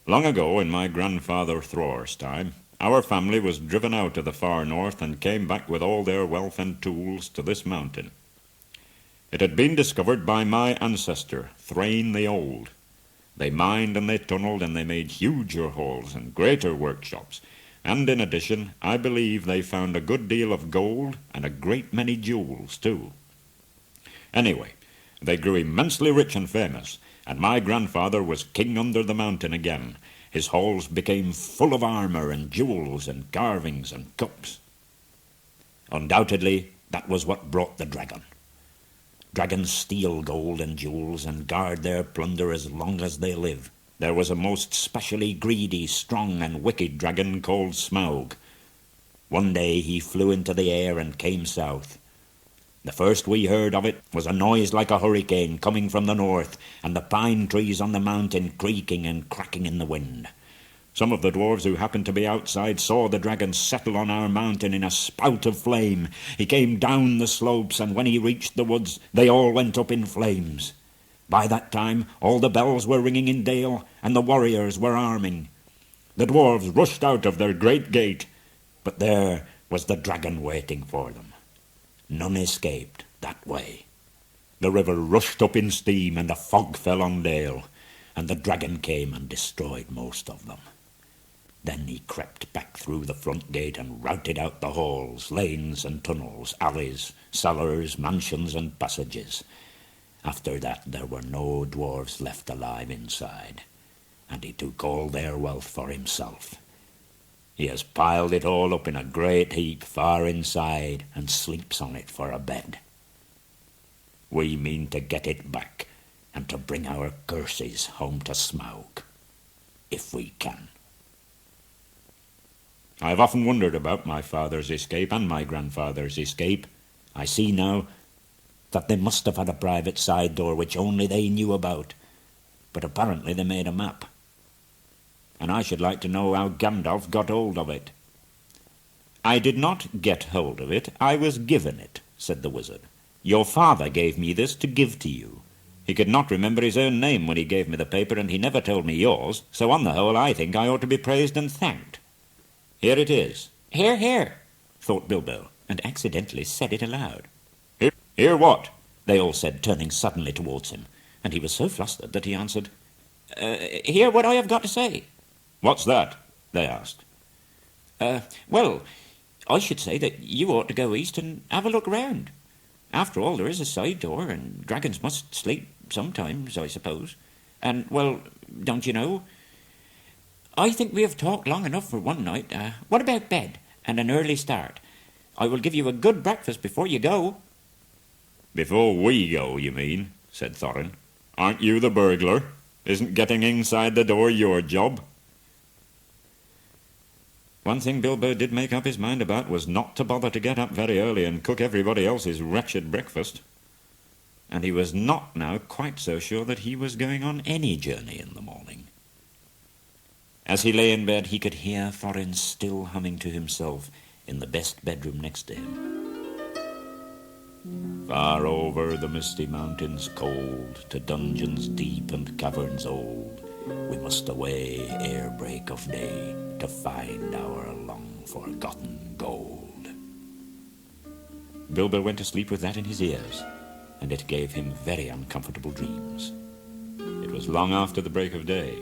Long ago, in my grandfather Thor's time, our family was driven out of the far north and came back with all their wealth and tools to this mountain. It had been discovered by my ancestor, Thrain the Old. They mined and they tunnelled and they made huger holes and greater workshops, and in addition, I believe they found a good deal of gold and a great many jewels too. Anyway, they grew immensely rich and famous, and my grandfather was king under the mountain again. His halls became full of armour and jewels and carvings and cups. Undoubtedly, that was what brought the dragon. Dragons steal gold and jewels and guard their plunder as long as they live. There was a most specially greedy, strong and wicked dragon called Smaug. One day he flew into the air and came south. The first we heard of it was a noise like a hurricane coming from the north, and the pine trees on the mountain creaking and cracking in the wind. Some of the dwarves who happened to be outside saw the dragon settle on our mountain in a spout of flame. He came down the slopes, and when he reached the woods, they all went up in flames. By that time, all the bells were ringing in Dale, and the warriors were arming. The dwarves rushed out of their great gate, but there was the dragon waiting for them. None escaped that way. The river rushed up in steam, and the fog fell on Dale, and the dragon came and destroyed most of them. Then he crept back through the front gate and routed out the halls, lanes and tunnels, alleys, cellars, mansions and passages. After that there were no dwarves left alive inside, and he took all their wealth for himself. He has piled it all up in a great heap far inside and sleeps on it for a bed. We mean to get it back and to bring our curses home to Smaug, if we can. I've often wondered about my father's escape and my grandfather's escape. I see now that they must have had a private side door which only they knew about, but apparently they made a map. And I should like to know how Gandalf got hold of it. I did not get hold of it, I was given it, said the wizard. Your father gave me this to give to you. He could not remember his own name when he gave me the paper, and he never told me yours, so on the whole I think I ought to be praised and thanked. Here it is. Hear, hear, thought Bilbo, and accidentally said it aloud. Hear what? They all said, turning suddenly towards him, and he was so flustered that he answered, Hear what I have got to say. What's that? They asked. Well, I should say that you ought to go east and have a look round. After all, there is a side door, and dragons must sleep sometimes, I suppose. And, well, don't you know? I think we have talked long enough for one night. What about bed and an early start? I will give you a good breakfast before you go. Before we go, you mean, said Thorin. Aren't you the burglar? Isn't getting inside the door your job? One thing Bilbo did make up his mind about was not to bother to get up very early and cook everybody else's wretched breakfast. And he was not now quite so sure that he was going on any journey in the morning. As he lay in bed, he could hear Thorin still humming to himself in the best bedroom next to him. Far over the misty mountains cold, to dungeons deep and caverns old, we must away ere break of day, to find our long-forgotten gold. Bilbo went to sleep with that in his ears, and it gave him very uncomfortable dreams. It was long after the break of day,